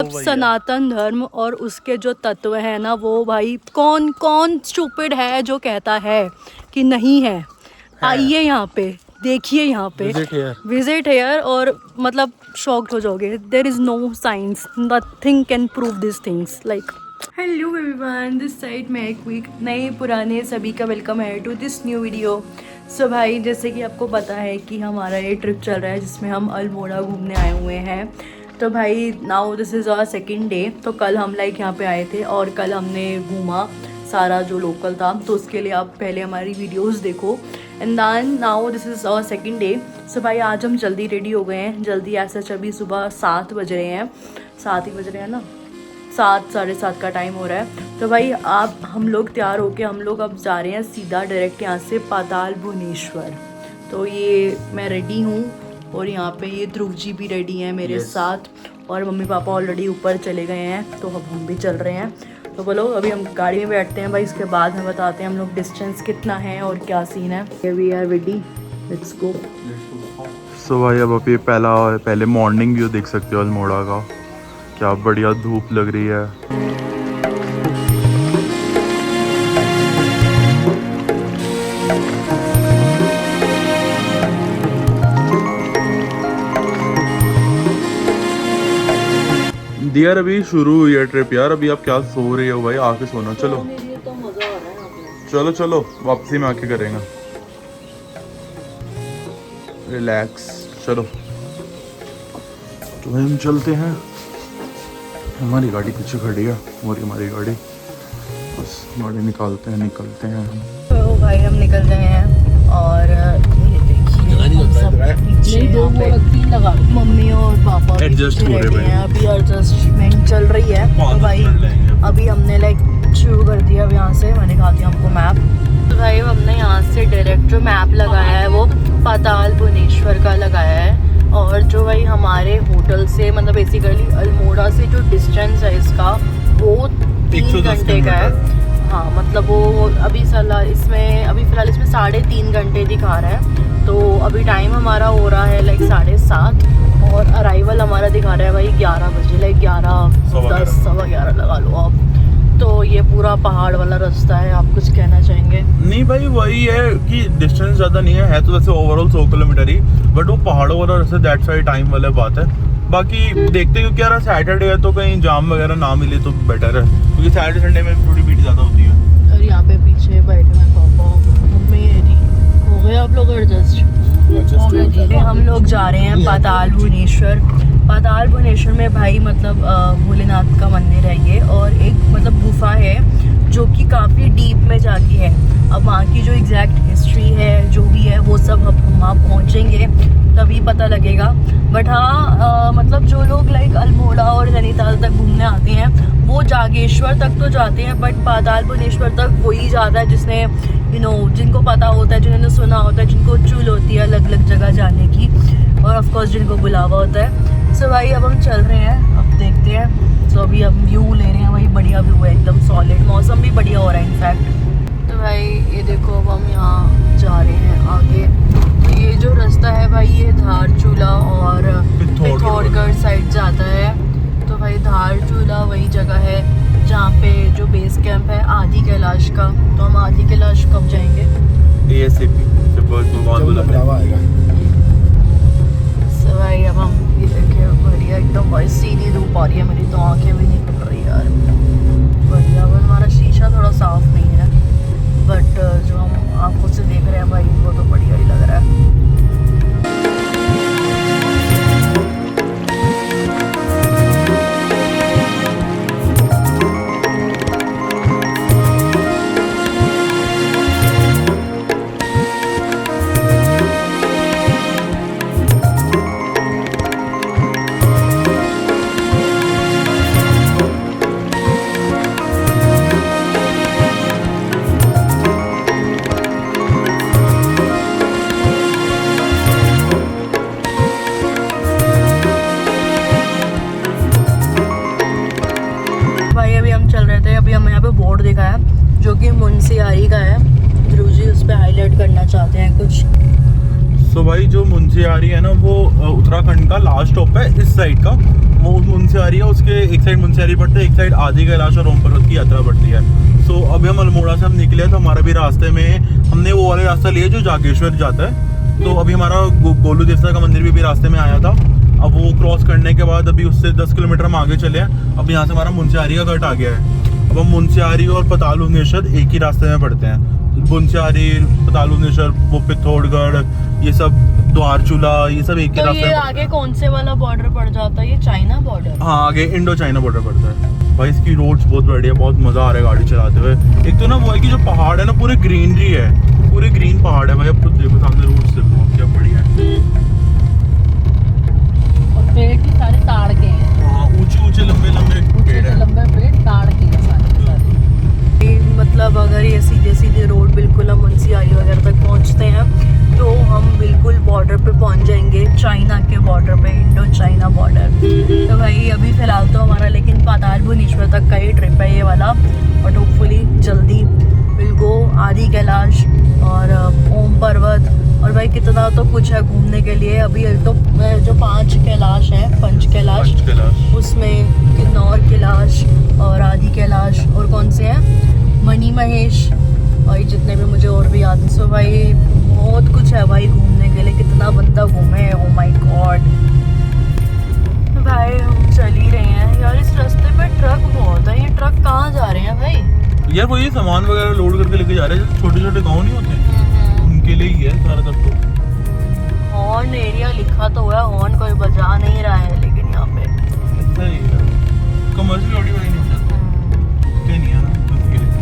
सिर्फ सनातन धर्म और उसके जो तत्व हैं ना, वो भाई कौन कौन स्टूपिड है जो कहता है कि नहीं है। आइए यहाँ पे, देखिए यहाँ पे, विजिट हेयर और मतलब शॉक्ड हो जाओगे। There is no science, nothing can prove this things like. Hello everyone, this side में एक वीक नए पुराने सभी का वेलकम है to this new video. So भाई, जैसे कि आपको पता है कि हमारा ये ट्रिप चल रहा है जिसमें हम अल्मोड़ा घूमने आए हुए हैं। तो भाई now this is our second day. तो कल हम लाइक यहाँ पे आए थे और कल हमने घूमा सारा जो लोकल था, तो उसके लिए आप पहले हमारी वीडियोस देखो and then now this is our second day. So भाई आज हम जल्दी रेडी हो गए हैं, जल्दी ऐसा अभी सुबह 7 बज रहे हैं, 7 ही बज रहे हैं ना, 7 साढ़े 7 का टाइम हो रहा है। तो भाई आप हम लोग तैयार होके हम लोग अब जा रहे हैं सीधा डायरेक्ट यहाँ से पाताल भुवनेश्वर। तो ये मैं रेडी हूँ और यहाँ पे ये ध्रुव जी भी रेडी हैं मेरे साथ, और मम्मी पापा ऑलरेडी ऊपर चले गए हैं, तो अब हम भी चल रहे हैं। तो बोलो अभी हम गाड़ी में बैठते हैं भाई, इसके बाद हम बताते हैं हम लोग डिस्टेंस कितना है और क्या सीन है। We are ready, let's go. So भाई अब आप ये पहले मॉर्निंग व्यू देख सकते हो अल्मोड़ा का, क्या बढ़िया धूप लग रही है। यार अभी शुरू हुई है ट्रिप यार, अभी आप क्या सो रहे हो भाई, आके सोना। चलो तो मजा आ रहा है। चलो चलो वापसी में आके करेंगे रिलैक्स। चलो तो हम चलते हैं, हमारी गाड़ी पीछे खड़ी है और हमारी गाड़ी, बस गाड़ी निकलते हैं हम। तो भाई हम निकल गए हैं और ये देखिए मम्मी और पापा एडजस्ट हो रहे हैं, अभी एडजस्टमेंट चल रही है। तो भाई अभी हमने लाइक शुरू कर दिया अब यहाँ से, मैंने कहा दिया हमको मैप। तो भाई हमने यहाँ से डायरेक्ट जो मैप लगाया है वो पाताल भुवनेश्वर का लगाया है, और जो भाई हमारे होटल से मतलब बेसिकली अल्मोड़ा से जो डिस्टेंस है इसका वो 3 घंटे का है। हाँ मतलब वो अभी फ़िलहाल इसमें 3.5 घंटे दिखा रहा है। तो अभी टाइम हमारा हो रहा है लाइक 7:30 और अराइवल हमारा दिखा रहा है भाई 11 बजे, लाइक 11:10 सवा 11 लगा लो आप। तो ये पूरा पहाड़ वाला रास्ता है। आप कुछ कहना चाहेंगे? नहीं भाई वही है कि डिस्टेंस ज़्यादा नहीं है तो वैसे ओवरऑल 100 किलोमीटर ही, बट वो पहाड़ों वाला रास्ता दैट साइड टाइम वाला बात है। बाकी देखते हैं क्योंकि यार सैटरडे है तो कहीं जाम वगैरह ना मिले तो बेटर है, क्योंकि सैटरडे संडे में थोड़ी भीड़ ज़्यादा होती है। और यहाँ पे पीछे बैठे हैं पापा मम्मी, हो गए आप लोग एडजस्ट? हम लोग जा रहे हैं पाताल भुवनेश्वर। पाताल भुवनेश्वर में भाई मतलब भोलेनाथ का मंदिर है ये, और एक मतलब गुफा है जो कि काफ़ी डीप में जाती है। अब वहाँ की जो एग्जैक्ट हिस्ट्री है जो भी है वो सब हम वहाँ पहुँचेंगे तभी पता लगेगा। बट हाँ मतलब जो लोग लाइक अल्मोड़ा और नैनीताल तक घूमने आते हैं वो जागेश्वर तक तो जाते हैं, बट पाताल भुवनेश्वर तक वही जाता है जिसने जिनको पता होता है, जिन्होंने सुना होता है, जिनको चुल होती है अलग अलग जगह जाने की, और ऑफ कोर्स जिनको बुलावा होता है। सो भाई अब हम चल रहे हैं, अब देखते हैं। सो अभी हम व्यू ले रहे हैं, भाई बढ़िया व्यू है एकदम सॉलिड, मौसम भी बढ़िया हो रहा है इनफैक्ट। तो भाई ये देखो अब हम यहाँ जा रहे हैं आगे। तो ये जो रास्ता है भाई ये धारचूला और पिथौरागढ़ साइड जाता है। तो भाई धारचूला वही जगह है जहाँ पे जो बेस कैंप है आदि कैलाश का। तो हम आदि कैलाश कब जाएंगे? सो भाई अब हम ये देखिए बढ़िया एकदम भाई सीधी धूप आ रही है, मेरी तो आंखें भी नहीं खुल रही यार। बढ़िया, हमारा शीशा थोड़ा साफ नहीं है, बट जो हम आंखों से देख रहे हैं भाई वो तो बढ़िया ही लग रहा है। अभी हमें यहाँ पे बोर्ड दिखा है जो कि मुंशियारी का है। ध्रुव जी उस पर हाईलाइट करना चाहते हैं कुछ। सो भाई जो मुंशियारी है ना वो उत्तराखंड का लास्ट स्टॉप है इस साइड का, वो मुनस्यारी है, उसके एक साइड मुनस्यारी पड़ता है, एक साइड आदि कैलाश और ओम पर्वत की यात्रा पड़ती है। सो अभी हम अल्मोड़ा से हम निकले तो हमारा भी रास्ते में हमने वो वाले रास्ता लिया जो जागेश्वर जाता है। तो अभी हमारा गोलू देवता का मंदिर भी रास्ते में आया था। अब वो क्रॉस करने के बाद अभी उससे 10 किलोमीटर हम आगे चले हैं। अब यहाँ से हमारा मुनस्यारी का कट आ गया है। अब हम मुनस्यारी और पताल भुवनेश्वर एक ही रास्ते में पड़ते हैं। मुनस्यारी, पताल भुवनेश्वर, वो पिथौरगढ़, ये सब द्वारचूला, ये सब एक ही तो रास्ते ये में। आगे कौन से वाला बॉर्डर पड़ जाता है? ये चाइना बॉर्डर? हाँ, आगे इंडो चाइना बॉर्डर पड़ता है। भाई इसकी रोड्स बहुत बढ़िया, बहुत मजा आ रहा है गाड़ी चलाते हुए। एक तो ना वो है कि जो पहाड़ है ना पूरे ग्रीनरी है, पूरे ग्रीन पहाड़ है भाई। अब खुद देखो सामने रोड्स देखो क्या बढ़िया है। और पेड़ भी सारे ताड़ के हैं। हाँ, ऊंचे ऊंचे लंबे लंबे पेड़ है। लंबे पेड़ ताड़ के हैं सारे। मतलब अगर ये सीधे सीधे रोड बिल्कुल हम मुनस्यारी वगैरह तक पहुंचते हैं तो हम बिल्कुल बॉर्डर पे पहुंच जाएंगे, चाइना के बॉर्डर पे, इंडो चाइना बॉर्डर। तो भाई अभी फिलहाल तो हमारा लेकिन पाताल भुवनेश्वर तक का ही ट्रिप है ये वाला, बट होपफुली जल्दी विल गो आदि कैलाश और ओम पर्वत। और भाई कितना तो कुछ है घूमने के लिए। अभी तो जो 5 कैलाश है, पंच कैलाश, उसमें किन्नौर कैलाश और आदि कैलाश और कौन से हैं, मणि महेश, भाई जितने भी मुझे और भी याद हैं। सो भाई बहुत कुछ है भाई घूमने के लिए, कितना बंदा घूमे, ओ माय गॉड। भाई हम चल ही रहे हैं यार। इस रास्ते पे ट्रक बहुत है, ये ट्रक कहाँ जा रहे हैं भाई? यार वो ये सामान वगैरह लोड करके लेके जा रहे हैं, छोटे छोटे गाँव नहीं होते उनके लिए ही है सारा तक। तो हॉर्न एरिया लिखा तो हुआ है, हॉर्न कोई बजा नहीं रहा है लेकिन यहाँ पे ऐसा ही है। कमर्शियल ऑडियो नहीं होता, इतने नहीं है ना उसके लिए।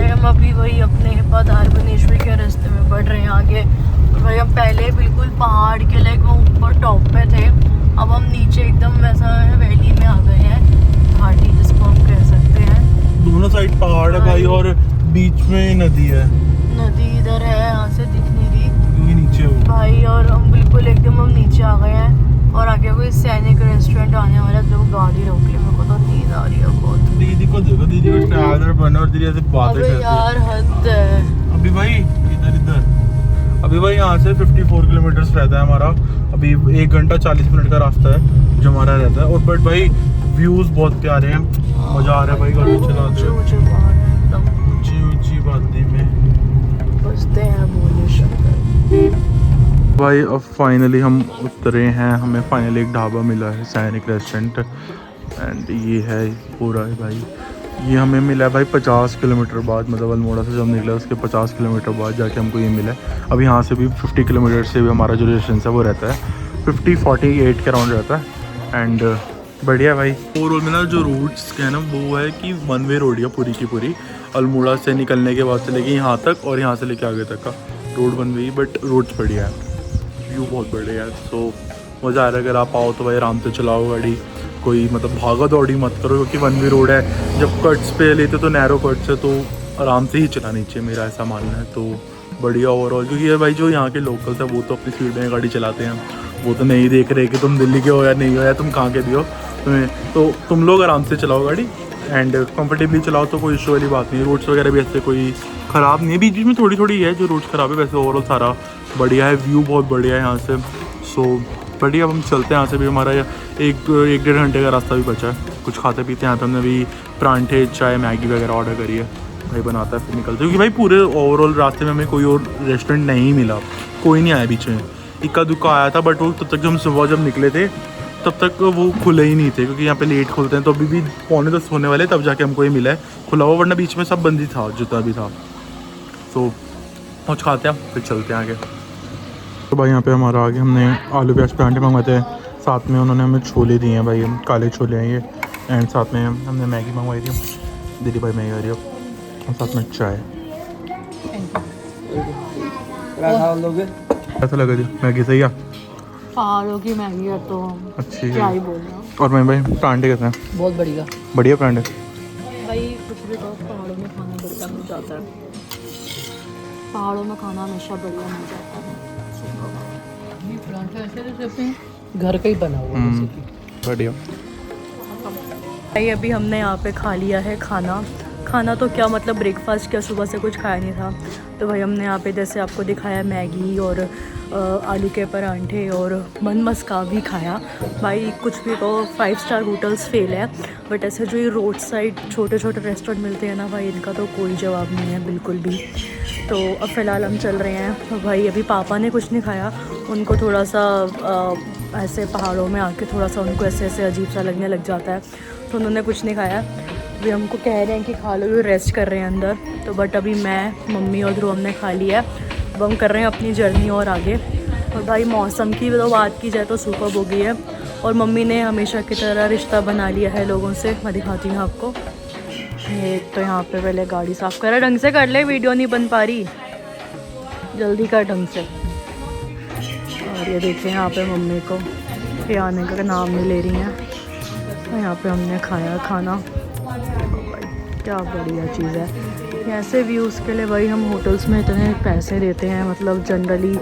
हम अभी वही अपने पाताल भुवनेश्वर के रास्ते में बढ़ रहे हैं आगे। और भाई हम पहले बिल्कुल पहाड़ के लाइक वो ऊपर टॉप पे थे, अब हम नीचे एकदम वैसा वैली में आ गए हैं, घाटी जिसको हम कह सकते हैं। दोनों साइड पहाड़ है भाई और बीच में नदी है। नदी इधर है, यहाँ से दिख नहीं रही क्योंकि नीचे हो भाई। और हम बिल्कुल एकदम हम नीचे आ गए हैं और आगे कोई सैनिक रेस्टोरेंट आने वाला है। तो गाड़ी रोक ली, मेरे को तो नींद आ रही है बहुत। दीदी को देखो, दीदी को ट्रैवलर बना और दीदी ऐसे बातें अबे करती यार हद है। है। अभी भाई इधर अभी भाई यहाँ से 54 किलोमीटर्स रहता है हमारा। अभी 1 घंटा 40 मिनट का रास्ता है जो हमारा रहता है। और बट भाई व्यूज बहुत प्यारे हैं, मजा आ रहा है भाई गाड़ी चलाते हुए। ऊंचे पहाड़ हैं एकदम, ऊंची ऊंची बातें में बसते हैं भोले शंकर। भाई अब फाइनली हम उतरे हैं, हमें फाइनली एक ढाबा मिला है, सैनिक रेस्टोरेंट। एंड ये है पूरा है भाई, ये हमें मिला है भाई 50 किलोमीटर बाद, मतलब अल्मोड़ा से जब निकला उसके 50 किलोमीटर बाद जाके हमको ये मिला है। अब यहाँ से भी 50 किलोमीटर से भी हमारा जो डिस्टेंस है वो रहता है 50-48 के अराउंड रहता है। एंड बढ़िया भाई। ओवरऑल में ना जो रूट्स है ना वो है कि 1 वे रोड है पूरी की पूरी, अल्मोड़ा से निकलने के बाद से लेके यहाँ तक और यहाँ से लेके आगे तक का रोड 1 वे, बट रोड्स बढ़िया है, व्यू बहुत बढ़िया है। सो मज़ा आ रहा है। अगर आप आओ तो भाई आराम से चलाओ गाड़ी, कोई मतलब भागा दौड़ी मत करो, क्योंकि 1 वे रोड है। जब कट्स पे लेते तो नैरो कट्स है तो आराम से ही चलानी चाहिए, मेरा ऐसा मानना है। तो बढ़िया ओवरऑल, क्योंकि ये भाई जो यहाँ के लोकल्स हैं वो तो अपनी स्पीड में गाड़ी चलाते हैं, वो तो नहीं देख रहे कि तुम दिल्ली के हो या नहीं हो या तुम कहाँ के भी हो। तो तुम लोग आराम से चलाओ गाड़ी एंड कंफर्टेबली चलाओ, तो कोई इशू वाली बात नहीं। रोड्स वगैरह भी ऐसे कोई ख़राब नहीं है, बीच बीच में थोड़ी थोड़ी है जो रोड्स ख़राब है, वैसे ओवरऑल सारा बढ़िया है। व्यू बहुत बढ़िया है यहाँ से। सो बढ़िया, अब हम चलते हैं यहाँ से भी। हमारा एक 1-1.5 घंटे का रास्ता भी बचा है। कुछ खाते पीते हैं यहाँ पे। हमने भी परांठे, चाय, मैगी वगैरह ऑर्डर करी है, भाई बनाता है फिर निकलते, क्योंकि भाई पूरे ओवरऑल रास्ते में हमें कोई और रेस्टोरेंट नहीं मिला, कोई नहीं आया बीच में। इक्का दुक्का आया था, बट वो तब तक हम सुबह जब निकले थे तब तक वो खुले ही नहीं थे, क्योंकि यहाँ पे लेट खुलते हैं। तो अभी भी 9:45 होने वाले तब जाके हमको ये मिला है खुला हुआ, वरना बीच में सब बंद ही था जितना भी था। तो कुछ खाते हैं फिर चलते हैं आगे। तो भाई यहाँ पे हमारा आगे हमने आलू प्याज परांठे मंगवाए थे, साथ में उन्होंने हमें छोले दिए हैं भाई, हम काले छोले हैं ये। एंड साथ में हमने मैगी मंगवाई थी, दीदी भाई मैगी आ रही है, और साथ में चाय। ऐसा लगा थी मैगी सही है, पहाड़ों की मैगी है तो अच्छी क्या है। ही बोलना। और मैं भाई परांठे कैसे हैं? बहुत बढ़िया बढ़िया परांठे। भाई कुछ भी कहो, पहाड़ों में खाना बढ़िया मिल जाता है। पहाड़ों में खाना हमेशा बढ़िया मिल जाता है। ये परांठे ऐसे रेसिपी घर का ही बना हुआ जैसे कि। बढ़िया। भाई अभी हमने यहाँ पे खा लिया है खाना तो क्या मतलब ब्रेकफास्ट क्या, सुबह से कुछ खाया नहीं था। तो भाई हमने यहाँ पे जैसे आपको दिखाया मैगी और आलू के परांठे और मन मस्का भी खाया। भाई कुछ भी कहो 5 स्टार होटल्स फेल है, बट ऐसे जो ये रोड साइड छोटे छोटे रेस्टोरेंट मिलते हैं ना भाई, इनका तो कोई जवाब नहीं है बिल्कुल भी। तो अब फ़िलहाल हम चल रहे हैं। तो भाई अभी पापा ने कुछ नहीं खाया, उनको थोड़ा सा ऐसे पहाड़ों में आके थोड़ा सा उनको ऐसे ऐसे अजीब सा लगने लग जाता है, तो उन्होंने कुछ नहीं खाया। अभी हमको कह रहे हैं कि खा लो, रेस्ट कर रहे हैं अंदर। तो बट अभी मैं, मम्मी और ध्रुव हमने खा लिया। अब हम कर रहे हैं अपनी जर्नी और आगे। और भाई मौसम की तो बात की जाए तो सुपर्ब हो गई है। और मम्मी ने हमेशा की तरह रिश्ता बना लिया है लोगों से। मैं दिखाती हूँ आपको। ये तो यहाँ पे पहले गाड़ी साफ़ करा, ढंग से कर ले, वीडियो नहीं बन पा रही, जल्दी कर ढंग से। और ये देखिए यहाँ पे मम्मी को ये आने का नाम नहीं ले रही हैं। और यहाँ पे हमने खाया खाना। भाई क्या बढ़िया चीज़ है। ऐसे व्यूज़ के लिए भाई हम होटल्स में इतने पैसे देते हैं, मतलब जनरली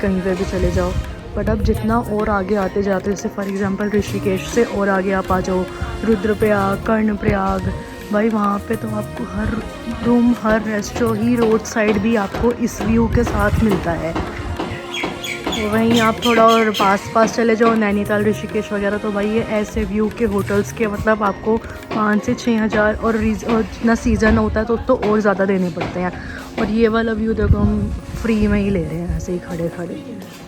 कहीं पे भी चले जाओ। बट अब जितना और आगे आते जाते, जैसे फॉर एग्जांपल ऋषिकेश से और आगे आप आ जाओ, रुद्रप्रयाग, कर्णप्रयाग, भाई वहाँ पे तो आपको हर रूम, हर रेस्टोरेंट ही रोड साइड भी आपको इस व्यू के साथ मिलता है। तो वहीं आप थोड़ा और पास चले जाओ, नैनीताल, ऋषिकेश वगैरह, तो भाई ये ऐसे व्यू के होटल्स के मतलब आपको 5 से 6 हज़ार और जितना सीज़न होता है तो और ज़्यादा देने पड़ते हैं। और ये वाला व्यू देखो हम फ्री में ही ले रहे हैं, ऐसे ही खड़े खड़े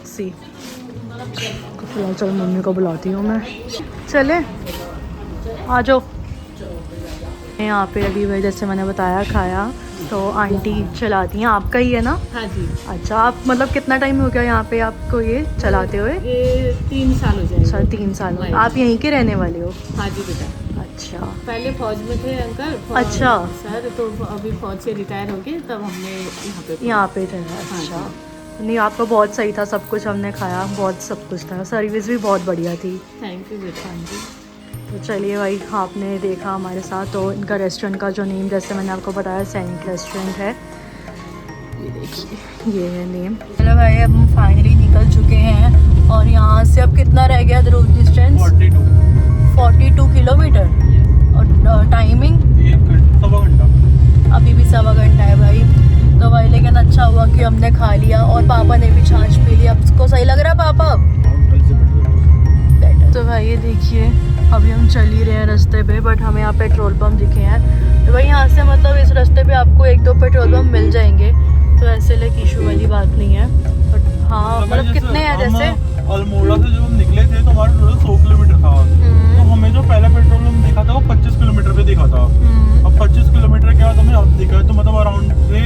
सी। तो फिलहाल चल मम्मी को बुलाती हूँ मैं, चले आ जाओ। यहाँ पे अभी भाई जैसे मैंने बताया खाया, तो आंटी चलाती हैं। आपका ही है ना? हाँ जी। अच्छा, आप मतलब कितना टाइम हो गया यहाँ पे आपको ये चलाते हुए? ये 3 साल हो जाएगा। अच्छा 3 साल। आप यहीं के रहने वाले हो? हाँ जी बेटा। अच्छा, पहले फौज में थे अंकल। अच्छा सर, तो अभी फौज से रिटायर हो गए, तब हमने यहाँ पे थे। अच्छा नहीं, आपका बहुत सही था, सब कुछ हमने खाया, बहुत सब कुछ था, सर्विस भी बहुत बढ़िया थी। थैंक यू बेटा। हाँ जी। तो चलिए भाई, आपने देखा हमारे साथ। तो इनका रेस्टोरेंट का जो नेम जैसे मैंने आपको बताया सैनिक रेस्टोरेंट है, ये देखिए ये है नेम। चलो भाई अब हम फाइनली निकल चुके हैं। और यहाँ से अब कितना रह गया ध्रुव डिस्टेंस? 42 किलोमीटर। और टाइमिंग 1 घंटा, अभी भी 1.25 घंटा है भाई। तो भाई लेकिन अच्छा हुआ कि हमने खा लिया और पापा ने भी छाछ पी लिया। आपको सही लग रहा है पापा? तो भाई ये देखिए अभी हम चल ही रहे हैं रास्ते पे, बट हमें यहाँ पेट्रोल पंप दिखे हैं। तो भाई यहाँ से मतलब इस रास्ते पे आपको 1-2 पेट्रोल पंप मिल जाएंगे, तो ऐसे लाइक इशू वाली बात नहीं है। बट हाँ मतलब कितने हैं जैसे अल्मोड़ा से जब हम निकले थे तो हमारा टोटल 100 किलोमीटर था। तो हमें जो पहला पेट्रोल पंप दिखा था वो 25 किलोमीटर पे दिखा था। अब 25 किलोमीटर के बाद हमें अब दिखा है, तो मतलब अराउंड से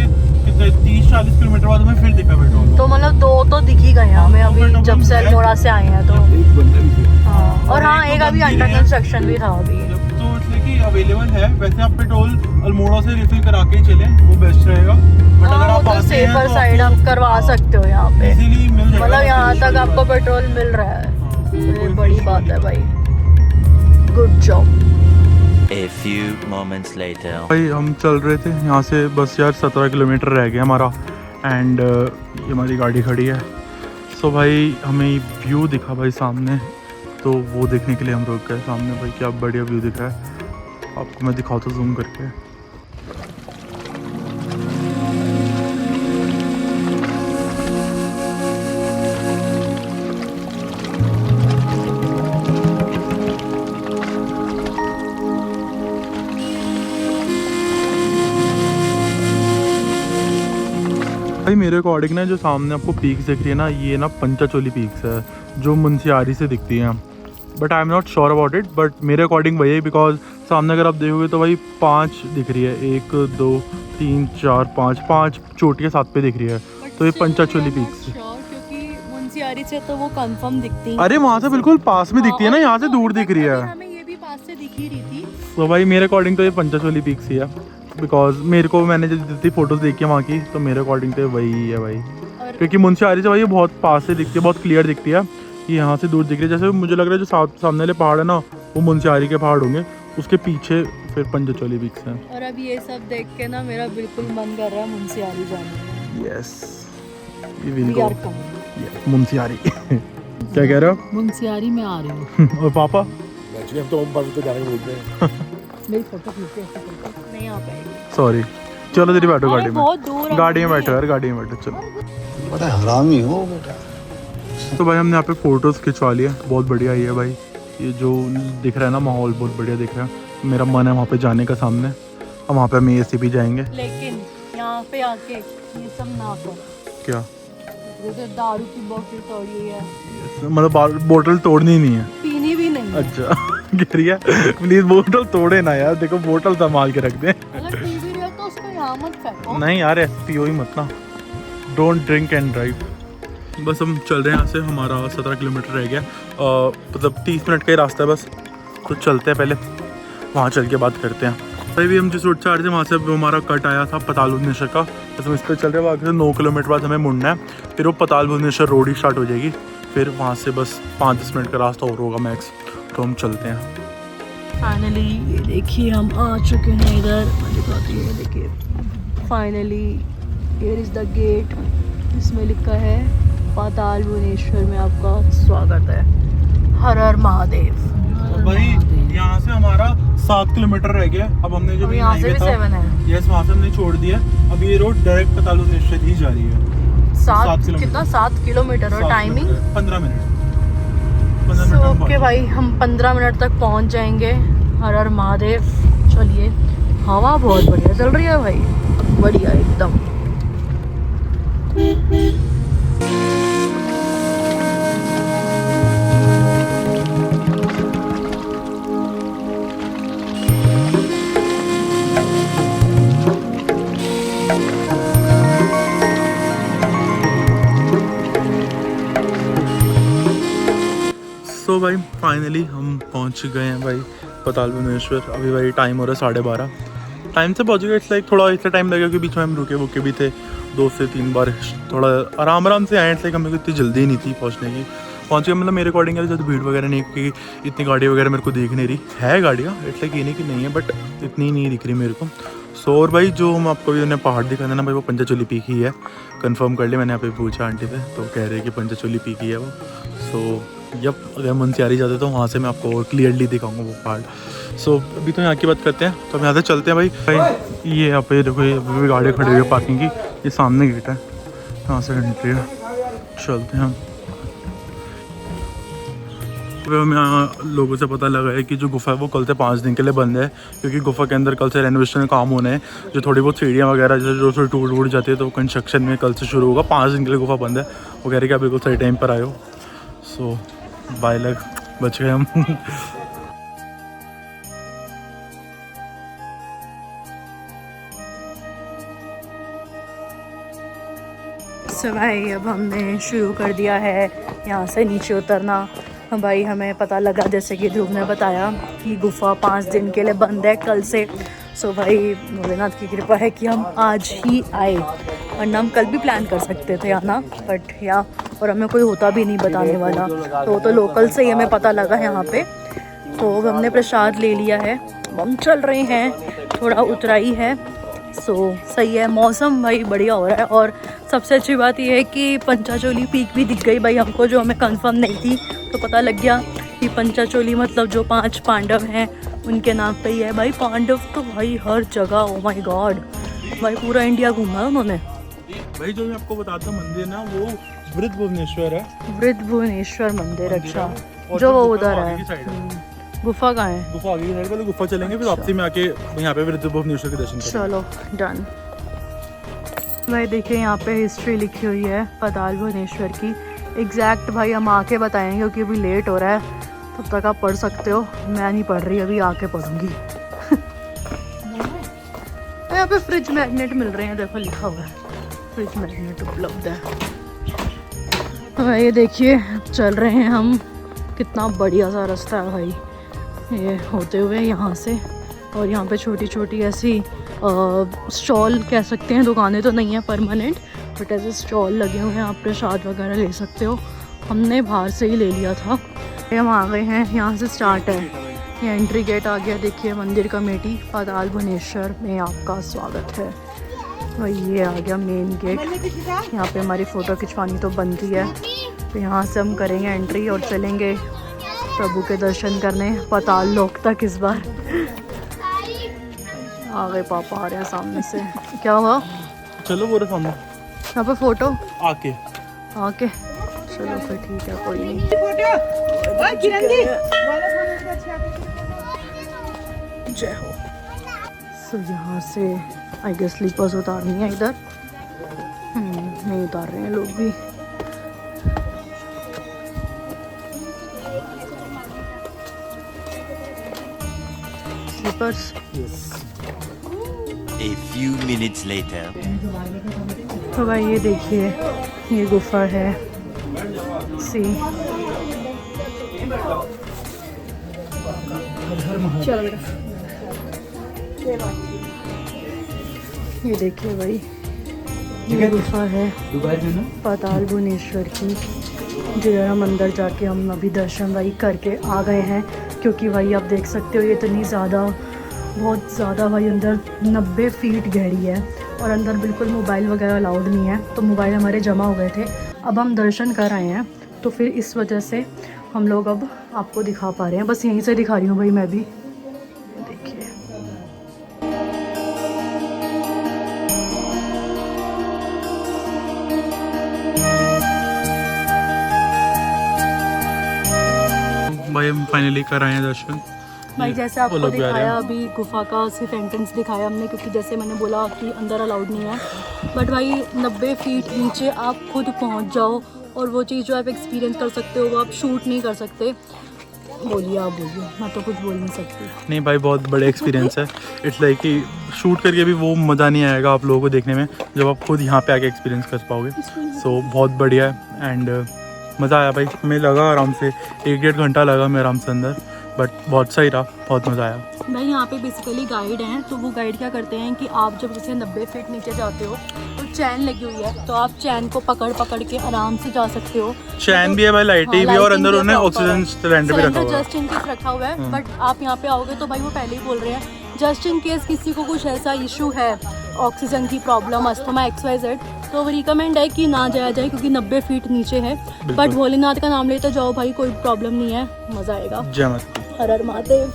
कितने 30-40 किलोमीटर बाद हमें फिर दिखा पेट्रोल। तो मतलब 2 तो दिख ही गए हैं हमें अभी जब से अल्मोड़ा से आए हैं। तो हाँ, और हाँ एक अभी अंडर कंस्ट्रक्शन भी था अभी। तो इसलिए कि अवेलेबल है। वैसे आप पेट्रोल अल्मोड़ा से रिफिल करा के ही चलें, वो बेस्ट रहेगा। बट अगर आप तो सेफर साइड आप करवा सकते हो यहाँ पे, इजीली मिल जाएगा, मतलब यहाँ तक आपको पेट्रोल मिल रहा है, तो ये बड़ी बात है भाई। Good job. A few moments later. भाई हम चल रहे थे यहाँ से, बस यार 17 किलोमीटर रह गया हमारा। एंड ये हमारी गाड़ी खड़ी है। सो भाई हमें व्यू दिखा भाई सामने, तो वो देखने के लिए हम रुक गए। सामने भाई क्या बढ़िया व्यू दिखा है, आपको मैं दिखाऊँ तो जूम करके। भाई मेरे अकॉर्डिंग ना जो सामने आपको पीक्स दिख रही है ना, ये ना पंचाचोली पीक्स है जो मुंशियारी से दिखती हैं। But I am not sure about it, but मेरे अकॉर्डिंग वही है, बिकॉज सामने अगर आप देखोगे तो भाई 5 दिख रही है, 1 2 3 4 5 चोटियाँ साथ पे दिख रही है। तो ये पंचाचोली पीक्स, क्योंकि मुंशियारी से तो वो कंफर्म दिखती है। अरे वहाँ से बिल्कुल पास में दिखती है ना, यहाँ से दूर दिख रही है। हमें ये भी पास से दिख ही रही थी। तो भाई मेरे अकॉर्डिंग तो ये पंचाचोली पीक्स ही है, बिकॉज मेरे को मैंने जितनी फोटोज़ देखी है वहाँ की, तो मेरे अकॉर्डिंग तो वही है भाई। क्योंकि मुंशियारी से भाई ये बहुत पास से दिखती है, बहुत क्लियर दिखती है। ये यहाँ से दूर दिख रही है, जैसे मुझे लग रहा है जो सामने वाले पहाड़ है ना वो मुंशियारी के पहाड़ होंगे, उसके पीछे फिर पंचाचोली पीक्स हैं। और अब ये सब देख के ना मेरा बिल्कुल मन कर रहा है मुंशियारी जाने का। Yes, We are coming. Munsiyari. क्या कह रहे हो? मुंशियारी में आ रही हूँ। और पापा? हम तो बस तो जाने बोलते हैं। मेरी फोटो खींच के ऐसे करके नहीं आ पाएगी। सॉरी, चलो तेरी बैठो गाड़ी अरे में। बहुत दूर है। गाड़ी में बैठो यार, गाड़ी में बैठो चलो। बड़ा हरामी हो बेटा। तो भाई हमने यहाँ पे फोटोज़ खिंचवा लिया, बहुत बढ़िया ही है भाई। ये जो दिख रहा है ना माहौल बहुत बढ़िया दिख रहा है। मेरा मन है वहाँ पे जाने का सामने, हम वहाँ पे हम एसी भी जाएंगे। लेकिन यहाँ पे आके ये सब ना करो। क्या? जैसे दारू की बोतल तोड़ी है, मतलब बोतल तोड़नी नहीं है? पीनी भी नहीं है। अच्छा कह रही है प्लीज बोतल तोड़े ना यार, देखो बोतल संभाल के रख दे। अगर पी भी रहे हो तो उसको यहाँ मत फेंको। नहीं यार ऐसे पियो ही मत ना, डोंट ड्रिंक एंड ड्राइव। बस हम चल रहे हैं यहाँ से, हमारा 17 किलोमीटर रह गया, मतलब 30 मिनट का ही रास्ता है बस। तो चलते हैं, पहले वहाँ चल के बात करते हैं। भाई भी हम जिस रोड से आ रहे थे वहाँ से हमारा कट आया था पताल भुवनेश्वर का, बस हम इस पर चल रहे हैं। आगे से 9 किलोमीटर बाद हमें मुड़ना है, फिर वो पताल भुवनेश्वर रोड ही स्टार्ट हो जाएगी। फिर वहाँ से बस 5-10 मिनट का रास्ता और होगा मैक्स, तो हम चलते हैं। फाइनली ये देखिए हम आ चुके हैं इधर, मैं दिखाती हूँ, देखिए finally here is the gate, इसमें लिखा है पाताल भुवनेश्वर में आपका स्वागत है, हर हर महादेव। भाई यहाँ से हमारा 7 किलोमीटर रह गया। अब हमने जो अब यहाँ से भी 7 है। यस, वहाँ से हमने छोड़ दिया। अब ये रोड डायरेक्ट पताल भुवनेश्वर ही जा रही है। 7 किलोमीटर। कितना 7 किलोमीटर और टाइमिंग 15 मिनट। ओके भाई, हम 15 मिनट तक पहुँच जाएंगे। हर हर महादेव। चलिए, हवा बहुत बढ़िया चल रही है भाई, बढ़िया एकदम। तो भाई फाइनली हम पहुंच गए हैं भाई पताल भुवनेश्वर। अभी भाई टाइम हो रहा है 12:30, टाइम से पहुंच गए। इट्स लाइक थोड़ा इसलिए टाइम लगेगा कि बीच में हम रुके भी थे 2 से 3 बार, थोड़ा आराम से आए। इट्स लाइक हमें इतनी जल्दी नहीं थी पहुंचने की। पहुंच गए, मतलब मेरे अकॉर्डिंग ज़्यादा भीड़ वगैरह नहीं, क्योंकि इतनी गाड़ी वगैरह मेरे को दिख नहीं रही है। गाड़ियाँ इट्स लाइक ये नहीं कि नहीं है, बट इतनी नहीं दिख रही मेरे को। सो और भाई जो हम आपको भी उन्हें पहाड़ दिखाना ना भाई, वो पंचाचोली पीक ही है। कंफर्म कर लिया मैंने, यहाँ पे पूछा आंटी से, तो कह रहे हैं कि पंचाचोली पीक ही है वो। सो जब अगर मुंशियारी जाते तो वहाँ से मैं आपको और क्लियरली दिखाऊंगा वो पहाड़। सो अभी तो यहाँ की बात करते हैं, तो हम यहाँ से चलते हैं भाई। ये यहाँ पे देखो, ये अभी भी गाड़ी खड़ी हुई है पार्किंग की, ये सामने गेट है, यहाँ से एंट्री है। चलते हैं हम। हमें यहाँ लोगों से पता लगा है कि जो गुफा है वो कल से 5 दिन के लिए बंद है, क्योंकि गुफा के अंदर कल से रेनोवेशन काम होने हैं। जो थोड़ी बहुत सीढ़ियाँ वगैरह जो टूट जाती है, तो कंस्ट्रक्शन में कल से शुरू होगा। 5 दिन के लिए गुफा बंद है। वो कह रहे कि आप बिल्कुल सही टाइम पर आए हो। सो बाय लक, बच गए हम। सो भाई अब हमने शुरू कर दिया है यहाँ से नीचे उतरना। भाई हमें पता लगा, जैसे कि ध्रुव ने बताया, कि गुफा 5 दिन के लिए बंद है कल से। सो भाई भोलेनाथ की कृपा है कि हम आज ही आए, वरना हम कल भी प्लान कर सकते थे आना, बट या और हमें कोई होता भी नहीं बताने वाला, तो लोकल से ही हमें पता लगा यहाँ पे। तो अब हमने प्रसाद ले लिया है, हम चल रहे हैं, थोड़ा उतराई है। सो सही है, मौसम भाई बढ़िया हो रहा है। और सबसे अच्छी बात यह है कि पंचाचोली पीक भी दिख गई भाई हमको, जो हमें कंफर्म नहीं थी। तो पता लग गया कि पंचाचोली मतलब जो 5 पांडव हैं उनके नाम पे ही है भाई। पांडव तो भाई हर जगह, ओ माय गॉड भाई, पूरा इंडिया घूमा उन्होंने। भाई जो मैं आपको बताता मंदिर ना, वो वृद्ध भुवनेश्वर है। वृद्ध भुवनेश्वर मंदिर, अच्छा, जो वो उधर है। गुफा कहाँ है? गुफा आगे की साइड, पहले गुफा चलेंगे, फिर वापसी में आके यहाँ पे वृद्ध भुवनेश्वर के दर्शन करेंगे। चलो डन। भाई देखिए यहाँ पे हिस्ट्री लिखी हुई है पताल भुवनेश्वर की। एग्जैक्ट भाई हम आके बताएंगे, क्योंकि अभी लेट हो रहा है, तब तक आप पढ़ सकते हो। मैं नहीं पढ़ रही, अभी आके पढ़ूंगी। यहाँ पे फ्रिज मैग्नेट मिल रहे हैं, देखो लिखा हुआ है फ्रिज मैग्नेट उपलब्ध है। तो ये देखिए चल रहे हैं हम, कितना बढ़िया सा रास्ता है भाई ये होते हुए यहाँ से। और यहाँ पे छोटी छोटी ऐसी स्टॉल कह सकते हैं, दुकानें तो नहीं है परमानेंट, बट ऐसे स्टॉल लगे हुए हैं, आप प्रसाद वगैरह ले सकते हो। हमने बाहर से ही ले लिया था। हम आ गए हैं, यहाँ से स्टार्ट है, ये एंट्री गेट आ गया। देखिए मंदिर कमेटी पाताल भुवनेश्वर में आपका स्वागत है। भाई ये आ गया मेन गेट। यहाँ पे हमारी फ़ोटो खिंचवानी तो बनती है, तो यहाँ से हम करेंगे एंट्री और चलेंगे प्रभु के दर्शन करने पाताल लोक तक। इस बार आ गए पापा, आ रहे हैं सामने से। क्या हुआ? चलो बोरे सामने यहाँ पे फोटो आके आके चलो फिर ठीक है, कोई नहीं। जय हो। सो यहाँ से आई गेस स्लीपर्स उतारनी है इधर। नहीं उतार रहे हैं लोग भी। Slippers. A few minutes later. तो भाई ये देखिए, ये गुफा है। सी चलो बेटा, ये देखिए भाई, ये गुफा है पाताल भुवनेश्वर की, जिधर हम अंदर जाके हम अभी दर्शन भाई करके आ गए हैं। क्योंकि भाई आप देख सकते हो ये इतनी ज़्यादा, बहुत ज़्यादा भाई अंदर 90 फीट गहरी है और अंदर बिल्कुल मोबाइल वगैरह अलाउड नहीं है। तो मोबाइल हमारे जमा हो गए थे। अब हम दर्शन कर आए हैं तो फिर इस वजह से हम लोग अब आपको दिखा पा रहे हैं। बस यहीं से दिखा रही हूँ भाई मैं भी। देखिए भाई हम फाइनली कर आए हैं दर्शन। भाई जैसे वो आपको लोग भी आ रहे दिखाया हैं। अभी गुफा का सिर्फ एंट्रेंस दिखाया हमने, क्योंकि जैसे मैंने बोला कि अंदर अलाउड नहीं है। बट भाई 90 फीट नीचे आप खुद पहुंच जाओ और वो चीज़ जो आप एक्सपीरियंस कर सकते हो वो आप शूट नहीं कर सकते। बोलिए, आप बोलिए, मैं तो कुछ बोल नहीं सकती। नहीं भाई बहुत बड़े एक्सपीरियंस है। इट्स लाइक कि शूट करके भी वो मज़ा नहीं आएगा आप लोगों को देखने में जब आप खुद यहाँ पे आके एक्सपीरियंस कर पाओगे। सो बहुत बढ़िया है एंड मज़ा आया भाई। हमें लगा आराम से 1-1.5 घंटा लगा मैं आराम से अंदर, बट बहुत सही रहा, बहुत मज़ा आया। भाई यहाँ पे बेसिकली गाइड हैं, तो वो गाइड क्या करते हैं कि आप जब जैसे 90 फीट नीचे जाते हो तो चैन लगी हुई है, तो आप चैन को पकड़ पकड़ के आराम से जा सकते हो। चैन भी है भाई, लाइटें भी, और अंदर उन्होंने ऑक्सीजन सिलेंडर भी रखा हुआ है। जस्ट इन केस रखा हुआ है। बट आप यहाँ पे आओगे तो भाई वो पहले ही बोल रहे हैं जस्ट इन केस किसी को कुछ ऐसा इशू है, ऑक्सीजन की प्रॉब्लम, अस्थमा XYZ, तो वो रिकमेंड है कि ना जाया जाए क्योंकि 90 फीट नीचे है। बट भोलेनाथ का नाम लेते जाओ भाई, कोई प्रॉब्लम नहीं है, मज़ा आएगा। जय माता। हर हर महादेव।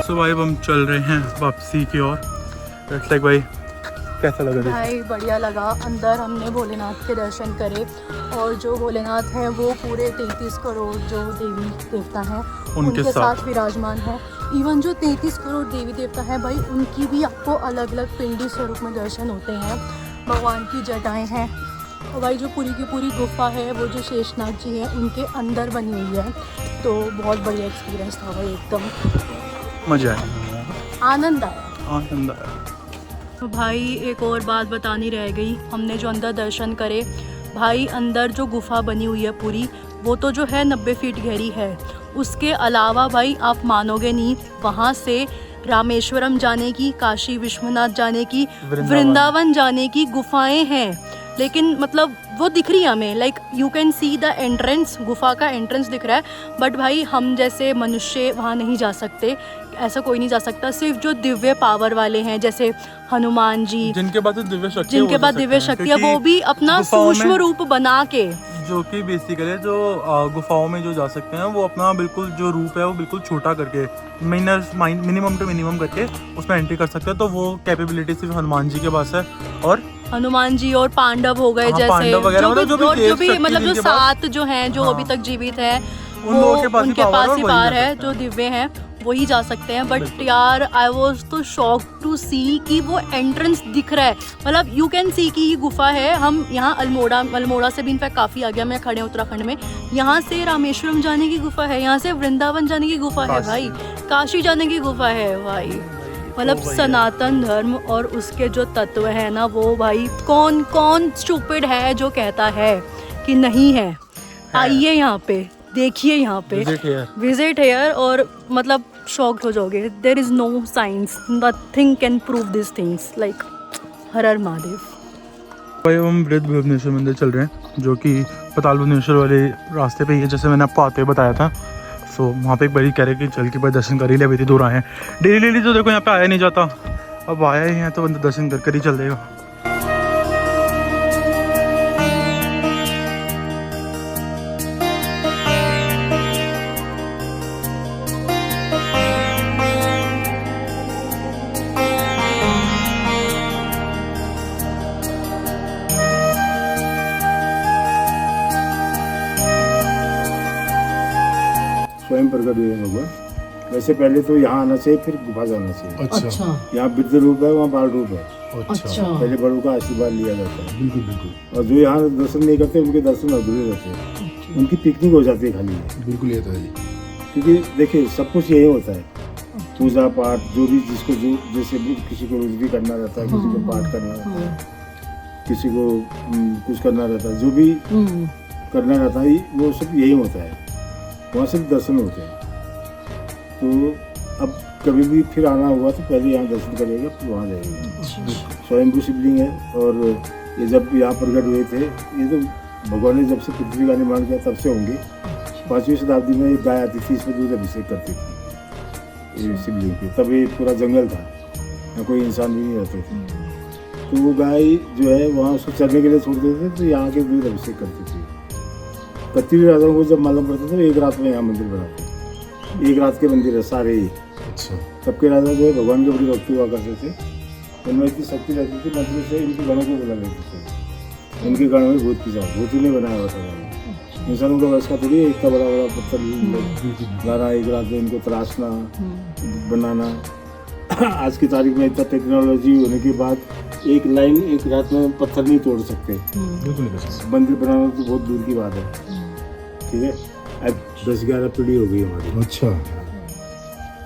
सो भाई अब हम चल रहे हैं वापसी की ओर। इट्स लाइक भाई कैसा लगा? भाई बढ़िया लगा। अंदर हमने भोलेनाथ के दर्शन करे और जो भोलेनाथ हैं वो पूरे 33 करोड़ जो देवी देवता हैं उनके साथ विराजमान है। इवन जो 33 करोड़ देवी देवता हैं भाई, उनकी भी आपको अलग अलग पिंडी स्वरूप में दर्शन होते हैं। भगवान की जटाएं हैं और भाई जो पूरी की पूरी गुफा है वो जो शेषनाग जी हैं उनके अंदर बनी हुई है। तो बहुत बढ़िया एक्सपीरियंस था भाई, एकदम मज़ा आया, आनंद आया। आनंद आया। तो भाई एक और बात बतानी रह गई, हमने जो अंदर दर्शन करे भाई, अंदर जो गुफा बनी हुई है पूरी, वो तो जो है 90 फीट गहरी है। उसके अलावा भाई आप मानोगे नहीं, वहाँ से रामेश्वरम जाने की, काशी विश्वनाथ जाने की, वृंदावन जाने की गुफाएं हैं। लेकिन मतलब वो दिख रही है हमें, like you can see the entrance, गुफा का एंट्रेंस दिख रहा है। बट भाई हम जैसे मनुष्य वहाँ नहीं जा सकते, ऐसा कोई नहीं जा सकता। सिर्फ जो दिव्य पावर वाले हैं जैसे हनुमान जी, जिनके पास दिव्य शक्ति, जिनके पास दिव्य शक्ति है, वो भी अपना सूक्ष्म रूप बना के, जो कि बेसिकली जो गुफाओं में जो जा सकते हैं वो अपना बिल्कुल जो रूप है वो बिल्कुल छोटा करके मिनिमम टू मिनिमम करके उसमें एंट्री कर सकते हैं। तो वो कैपेबिलिटी सिर्फ हनुमान जी के पास है। और हनुमान जी और पांडव हो गए, जैसे पांडव वगैरह, जो भी मतलब जो 7 जो हैं जो अभी तक जीवित हैं, वो उनके पास ही पार है, जो दिव्य हैं वही जा सकते हैं। बट यार आई वाज तो शॉक टू सी कि वो एंट्रेंस दिख रहा है, मतलब यू कैन सी कि ये गुफा है। हम यहाँ अल्मोड़ा से भी इनफैक्ट काफ़ी आ गया, मैं खड़े हैं उत्तराखंड में। यहाँ से रामेश्वरम जाने की गुफा है, यहाँ से वृंदावन जाने की गुफा है भाई, काशी जाने की गुफा है भाई। मतलब सनातन धर्म और उसके जो तत्व है ना, वो भाई कौन कौन स्टूपिड है जो कहता है कि नहीं है। आइए यहाँ पे, देखिए यहाँ पे, विजिट हेयर, और मतलब शॉक्ड हो जाओगे। There is no science, nothing can prove this things, like हर हर महादेव। भाई हम वृद्ध भुवनेश्वर मंदिर चल रहे हैं, जो कि पाताल भुवनेश्वर वाले रास्ते पे ही है, जैसे मैंने आपको आते हुए बताया था। सो वहाँ पे एक बड़ी कह रहे कि चल के भाई दर्शन कर ही ले, अभी इतनी दूर आए हैं। डेली तो देखो यहाँ पे आया नहीं जाता, अब आया ही है तो बंदा दर्शन कर ही चल देगा। स्वयं प्रकट हुए भगवान। वैसे पहले तो यहाँ आना चाहिए, फिर गुफा जाना चाहिए। अच्छा यहाँ वृद्ध रूप है, वहाँ बाल रूप है। अच्छा पहले बड़ों का आशीर्वाद लिया जाता है। बिल्कुल बिल्कुल और जो यहाँ दर्शन नहीं करते उनके दर्शन अधूरे रहते हैं, उनकी पिकनिक हो जाती है खाली। बिल्कुल ये तो है। क्योंकि देखिए सब कुछ यही होता है, पूजा पाठ जो भी जिसको जो जैसे भी किसी को रोज भी करना रहता है, किसी को पाठ करना रहता है, किसी को कुछ करना रहता है, जो भी करना रहता है वो सब यही होता है। वहाँ सिर्फ दर्शन होते हैं। तो अब कभी भी फिर आना हुआ तो पहले यहाँ दर्शन करेगा, फिर वहाँ जाएगा। स्वयंभू शिवलिंग है और ये जब यहाँ प्रकट हुए थे, ये तो भगवान ने जब से पृथ्वी का निर्माण किया तब से होंगे। 5वीं शताब्दी में एक गाय आती थी, इसमें दूध अभिषेक करती थी ये शिवलिंग पे। तब ये पूरा जंगल था, यहाँ कोई इंसान भी नहीं रहते थे। तो वो गाय जो है वहाँ उसको चरने के लिए छोड़ देते थे, तो यहाँ के दूध अभिषेक करती थी। कत्ती राजाओं को जब मालूम पड़ता था, एक रात में यहाँ मंदिर बनाते, एक रात के मंदिर है सारे ही। अच्छा तब के राजा जो है भगवान की बड़ी भक्ति हुआ करते थे, उनमें इतनी शक्ति रहती थी, मंदिर से इनके गणों को बुला लेते थे। इनके गणों में भूत पिशाच, भूतों ने बनाया हुआ था। इंसानों का वैसा थोड़ी इतना बड़ा बड़ा पत्थर लाना, एक रात में इनको तराशना बनाना। आज की तारीख में इतना टेक्नोलॉजी होने के बाद एक लाइन एक रात में पत्थर नहीं तोड़ सकते। बिल्कुल मंदिर बनाना तो बहुत दूर की बात है। ठीक है, अब 10-11 पीढ़ी हो गई हमारी। अच्छा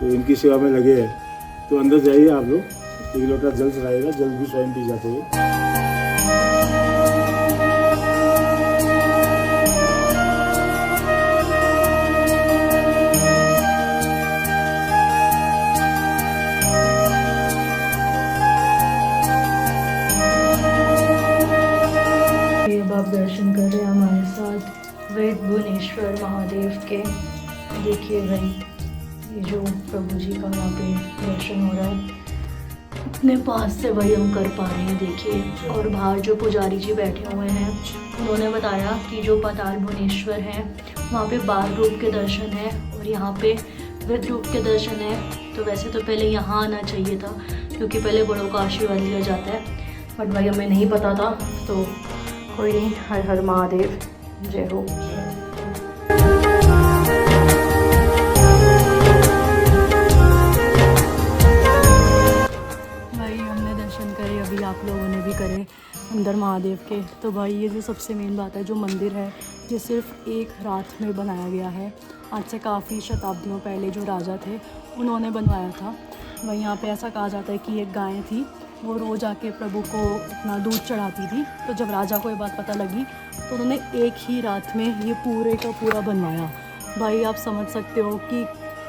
तो इनकी सेवा में लगे हैं। तो अंदर जाइए आप लोग, 1 लोटा जल चढ़ाइएगा, जल भी स्वयं पी जाते हैं। अब आप दर्शन कर रहे हैं हमारे साथ वेद भुवनेश्वर महादेव के। देखिए भाई, ये जो प्रभु जी का यहाँ पे दर्शन हो रहा है, इतने पास से भाई हम कर पा रहे हैं। देखिए, और बाहर जो पुजारी जी बैठे हुए हैं, उन्होंने बताया कि जो पाताल भुवनेश्वर है वहाँ पे बाल रूप के दर्शन है और यहाँ पे वृद्ध रूप के दर्शन है। तो वैसे तो पहले यहाँ आना चाहिए था, क्योंकि पहले बड़ों का आशीर्वाद लिया जाता है, बट भाई हमें नहीं पता था। तो कोई नहीं, हर हर महादेव, जय हो। भाई हमने दर्शन करे, अभी आप लोगों ने भी करे अंदर महादेव के। तो भाई ये जो सबसे मेन बात है, जो मंदिर है ये सिर्फ एक रात में बनाया गया है। आज से काफ़ी शताब्दियों पहले जो राजा थे उन्होंने बनवाया था। वहीं यहाँ पे ऐसा कहा जाता है कि एक गाय थी, वो रोज़ आके प्रभु को अपना दूध चढ़ाती थी। तो जब राजा को ये बात पता लगी तो उन्होंने एक ही रात में ये पूरे का पूरा बनवाया। भाई आप समझ सकते हो कि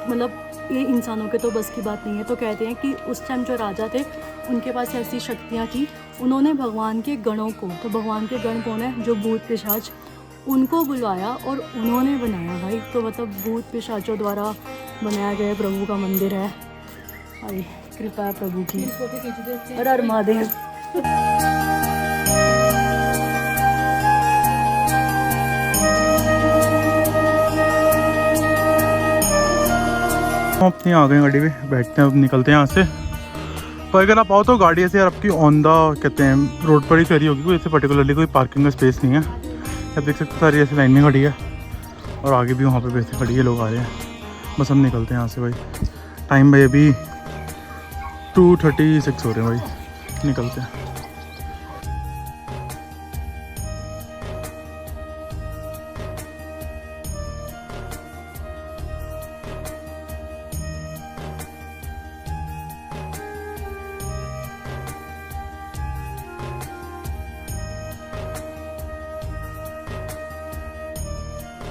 मतलब ये इंसानों के तो बस की बात नहीं है। तो कहते हैं कि उस टाइम जो राजा थे उनके पास ऐसी शक्तियाँ थी, उन्होंने भगवान के गणों को, तो भगवान के गण कौन है, जो भूत पिशाच, उनको बुलवाया और उन्होंने बनाया भाई। तो मतलब भूत पिशाचों द्वारा बनाया गया प्रभु का मंदिर है भाई। कृपा है प्रभु की। हर हर महादेव। हम अपनी आ गए गाड़ी पे, बैठते हैं, अब निकलते हैं यहाँ से। पर अगर आप आओ तो गाड़ी ऐसे यार आपकी ऑन द कहते हैं रोड पर ही खड़ी होगी, कोई ऐसे पर्टिकुलरली कोई पार्किंग का स्पेस नहीं है। आप देख सकते सारी ऐसी लाइन में खड़ी है और आगे भी वहाँ पे वैसे खड़ी है, लोग आ रहे हैं। बस हम निकलते हैं यहाँ से भाई। टाइम भाई अभी 2:36 हो रहे हैं भाई, निकलते हैं।